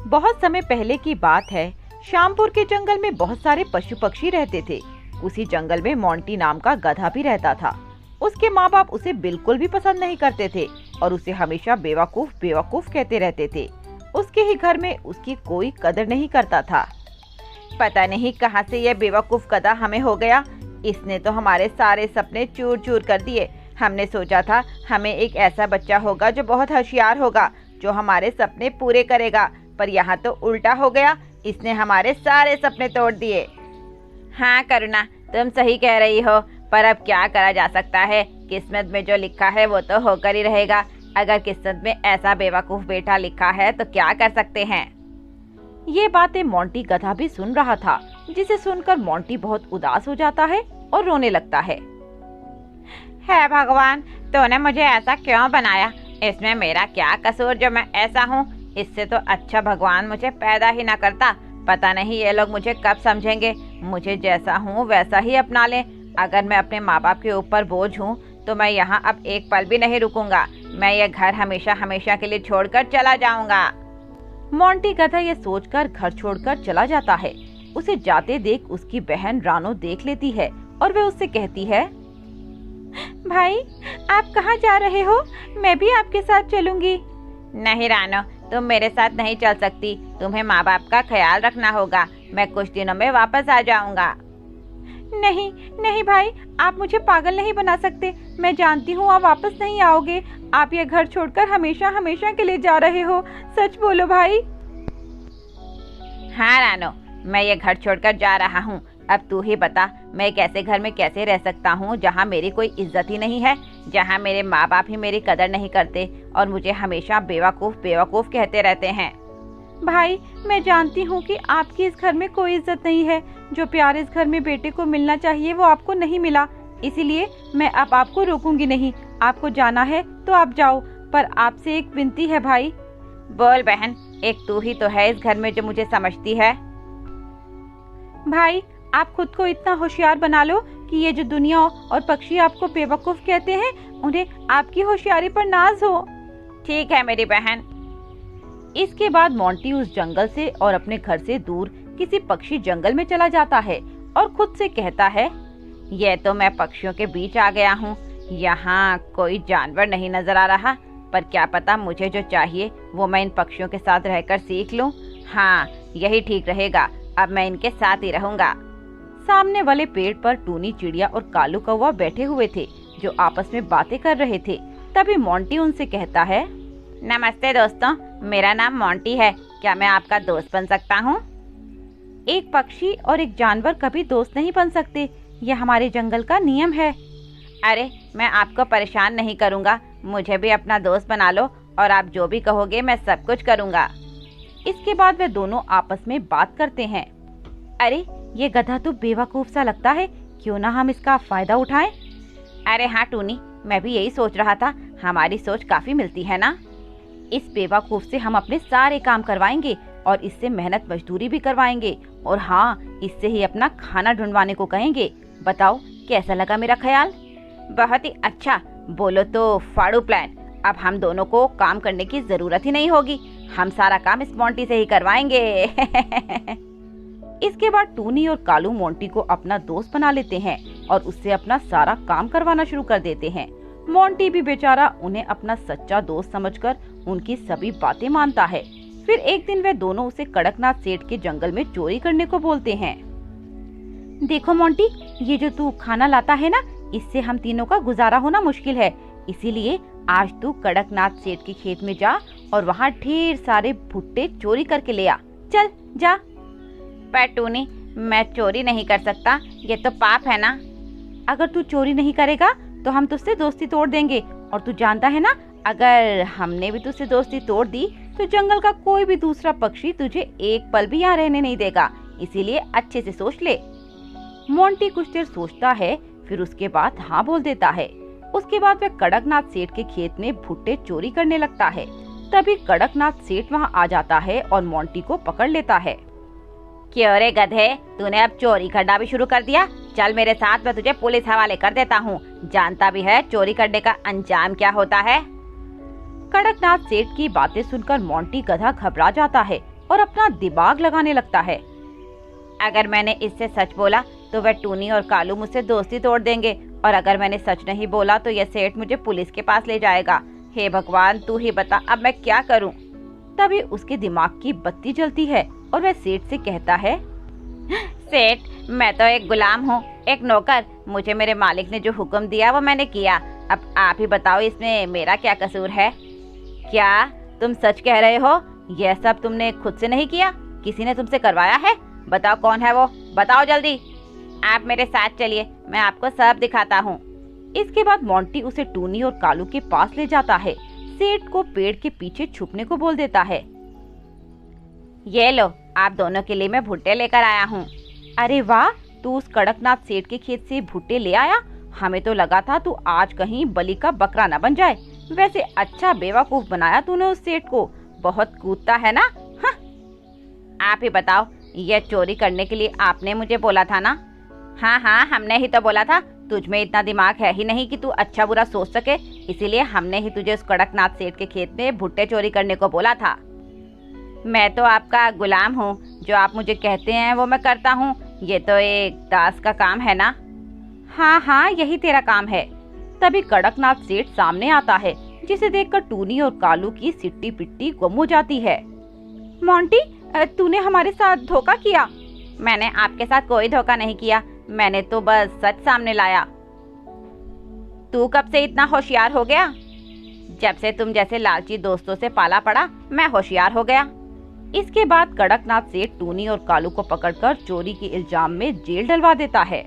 बहुत समय पहले की बात है। श्यामपुर के जंगल में बहुत सारे पशु पक्षी रहते थे। उसी जंगल में मोंटी नाम का गधा भी रहता था। उसके माँ बाप उसे बिल्कुल भी पसंद नहीं करते थे और उसे हमेशा बेवकूफ बेवकूफ कहते रहते थे। उसके ही घर में उसकी कोई कदर नहीं करता था। पता नहीं कहाँ से यह बेवकूफ गधा हमें हो गया। इसने तो हमारे सारे सपने चूर चूर कर दिए। हमने सोचा था हमें एक ऐसा बच्चा होगा जो बहुत होशियार होगा, जो हमारे सपने पूरे करेगा, पर यहाँ तो उल्टा हो गया। इसने हमारे सारे सपने तोड़ दिए। हाँ करुणा, तुम सही कह रही हो, पर अब क्या करा जा सकता है। किस्मत में जो लिखा है वो तो होकर ही रहेगा। अगर किस्मत में ऐसा बेवकूफ बेटा लिखा है तो क्या कर सकते हैं। ये बातें मोंटी गधा भी सुन रहा था, जिसे सुनकर मोंटी बहुत उदास हो जाता है और रोने लगता है। हे भगवान, तूने मुझे ऐसा क्यों बनाया? इसमें मेरा क्या कसूर जो मैं ऐसा हूँ? इससे तो अच्छा भगवान मुझे पैदा ही ना करता। पता नहीं ये लोग मुझे कब समझेंगे। मुझे जैसा हूँ वैसा ही अपना ले। अगर मैं अपने माँ बाप के ऊपर बोझ हूँ तो मैं यहाँ अब एक पल भी नहीं रुकूंगा। मैं ये घर हमेशा हमेशा के लिए छोड़कर चला जाऊंगा। मोंटी गधा ये सोचकर घर छोड़कर चला जाता है। उसे जाते देख उसकी बहन रानो देख लेती है और वह उससे कहती है, भाई आप कहाँ जा रहे हो? मैं भी आपके साथ चलूंगी। नहीं रानो, तुम मेरे साथ नहीं चल सकती। तुम्हें माँ बाप का ख्याल रखना होगा। मैं कुछ दिनों में वापस आ जाऊंगा। नहीं नहीं भाई, आप मुझे पागल नहीं बना सकते। मैं जानती हूँ आप वापस नहीं आओगे। आप ये घर छोड़कर हमेशा हमेशा के लिए जा रहे हो। सच बोलो भाई। हाँ रानो, मैं ये घर छोड़कर जा रहा हूँ। अब तू ही बता, मैं एक ऐसे घर में कैसे रह सकता हूँ जहाँ मेरी कोई इज्जत ही नहीं है, जहाँ मेरे माँ बाप ही मेरी कदर नहीं करते और मुझे हमेशा बेवकूफ बेवकूफ कहते रहते हैं। भाई मैं जानती हूँ कि आपकी इस घर में कोई इज्जत नहीं है। जो प्यार इस घर में बेटे को मिलना चाहिए वो आपको नहीं मिला, इसीलिए मैं अब आपको रोकूंगी नहीं। आपको जाना है तो आप जाओ, पर आपसे एक विनती है भाई। बोल बहन, एक तू ही तो है इस घर में जो मुझे समझती है। भाई आप खुद को इतना होशियार बना लो कि ये जो दुनिया और पक्षी आपको बेवकूफ कहते हैं, उन्हें आपकी होशियारी पर नाज हो। ठीक है मेरी बहन। इसके बाद मोंटी उस जंगल से और अपने घर से दूर किसी पक्षी जंगल में चला जाता है और खुद से कहता है, यह तो मैं पक्षियों के बीच आ गया हूँ। यहाँ कोई जानवर नहीं नजर आ रहा, पर क्या पता मुझे जो चाहिए वो मैं इन पक्षियों के साथ रहकर सीख लूँ। हाँ यही ठीक रहेगा, अब मैं इनके साथ ही रहूंगा। सामने वाले पेड़ पर टूनी चिड़िया और कालू कौवा बैठे हुए थे, जो आपस में बातें कर रहे थे। तभी मोंटी उनसे कहता है, नमस्ते दोस्तों, मेरा नाम मोंटी है। क्या मैं आपका दोस्त बन सकता हूँ? एक पक्षी और एक जानवर कभी दोस्त नहीं बन सकते, यह हमारे जंगल का नियम है। अरे मैं आपको परेशान नहीं करूँगा, मुझे भी अपना दोस्त बना लो और आप जो भी कहोगे मैं सब कुछ करूँगा। इसके बाद वे दोनों आपस में बात करते हैं। अरे ये गधा तो बेवकूफ सा लगता है, क्यों ना हम इसका फायदा उठाएं? अरे हाँ टूनी, मैं भी यही सोच रहा था। हमारी सोच काफी मिलती है ना। इस बेवकूफ से हम अपने सारे काम करवाएंगे और इससे मेहनत मजदूरी भी करवाएंगे, और हाँ इससे ही अपना खाना ढूंढवाने को कहेंगे। बताओ कैसा लगा मेरा ख्याल? बहुत ही अच्छा। बोलो तो फाड़ू प्लान। अब हम दोनों को काम करने की जरूरत ही नहीं होगी। हम सारा काम इस मोंटी से ही करवाएंगे। इसके बाद टूनी और कालू मोंटी को अपना दोस्त बना लेते हैं और उससे अपना सारा काम करवाना शुरू कर देते हैं। मोंटी भी बेचारा उन्हें अपना सच्चा दोस्त समझकर उनकी सभी बातें मानता है। फिर एक दिन वे दोनों उसे कड़कनाथ सेठ के जंगल में चोरी करने को बोलते हैं। देखो मोंटी, ये जो तू खाना लाता है ना, इससे हम तीनों का गुजारा होना मुश्किल है। इसीलिए आज तू कड़कनाथ सेठ के खेत में जा और वहाँ ढेर सारे भुट्टे चोरी करके ले आ। चल जा। पर टूनी, मैं चोरी नहीं कर सकता, ये तो पाप है ना। अगर तू चोरी नहीं करेगा तो हम तुझसे दोस्ती तोड़ देंगे, और तू जानता है ना, अगर हमने भी तुझसे दोस्ती तोड़ दी तो जंगल का कोई भी दूसरा पक्षी तुझे एक पल भी यहाँ रहने नहीं देगा। इसीलिए अच्छे से सोच ले। मोंटी कुछ देर सोचता है, फिर उसके बाद हाँ बोल देता है। उसके बाद वह कड़कनाथ सेठ के खेत में भुट्टे चोरी करने लगता है। तभी कड़कनाथ सेठ वहाँ आ जाता है और मोंटी को पकड़ लेता है। क्यों रे गधे, तूने अब चोरी करना भी शुरू कर दिया? चल मेरे साथ, मैं तुझे पुलिस हवाले कर देता हूँ। जानता भी है चोरी करने का अंजाम क्या होता है। कड़कनाथ सेठ की बातें सुनकर मोंटी गधा घबरा जाता है और अपना दिमाग लगाने लगता है। अगर मैंने इससे सच बोला तो वह टूनी और कालू मुझसे दोस्ती तोड़ देंगे, और अगर मैंने सच नहीं बोला तो यह सेठ मुझे पुलिस के पास ले जाएगा। हे भगवान, तू ही बता अब मैं क्या करूं। तभी उसके दिमाग की बत्ती जलती है और वह सेठ से कहता है, सेठ, मैं तो एक गुलाम हूँ, एक नौकर। मुझे मेरे मालिक ने जो हुक्म दिया वो मैंने किया। अब आप ही बताओ इसमें मेरा क्या कसूर है। क्या तुम सच कह रहे हो? यह सब तुमने खुद से नहीं किया, किसी ने तुमसे करवाया है? बताओ कौन है वो, बताओ जल्दी। आप मेरे साथ चलिए, मैं आपको सब दिखाता हूँ। इसके बाद मोंटी उसे टूनी और कालू के पास ले जाता है। सेठ को पेड़ के पीछे छुपने को बोल देता है। ये लो, आप दोनों के लिए मैं भुट्टे लेकर आया हूँ। अरे वाह, तू उस कड़कनाथ सेठ के खेत से भुट्टे ले आया? हमें तो लगा था तू आज कहीं बलि का बकरा न बन जाए। वैसे अच्छा बेवकूफ बनाया तूने उस सेठ को, बहुत कूदता है ना। हाँ। आप ही बताओ, यह चोरी करने के लिए आपने मुझे बोला था ना? हाँ हाँ, हमने ही तो बोला था। तुझ में इतना दिमाग है ही नहीं कि तू अच्छा बुरा सोच सके, इसीलिए हमने ही तुझे उस कड़कनाथ सेठ के खेत में भुट्टे चोरी करने को बोला था। मैं तो आपका गुलाम हूँ, जो आप मुझे कहते हैं वो मैं करता हूँ। ये तो एक दास का काम है ना। हाँ हाँ, यही तेरा काम है। तभी कड़कनाथ सेठ सामने आता है, जिसे देखकर टूनी और कालू की सिट्टी पिट्टी गुम हो जाती है। मोंटी, तूने हमारे साथ धोखा किया। मैंने आपके साथ कोई धोखा नहीं किया, मैंने तो बस सच सामने लाया। तू कब से इतना होशियार हो गया? जब से तुम जैसे लालची दोस्तों से पाला पड़ा, मैं होशियार हो गया। इसके बाद कड़कनाथ सेठ टूनी और कालू को पकड़कर चोरी के इल्जाम में जेल डलवा देता है।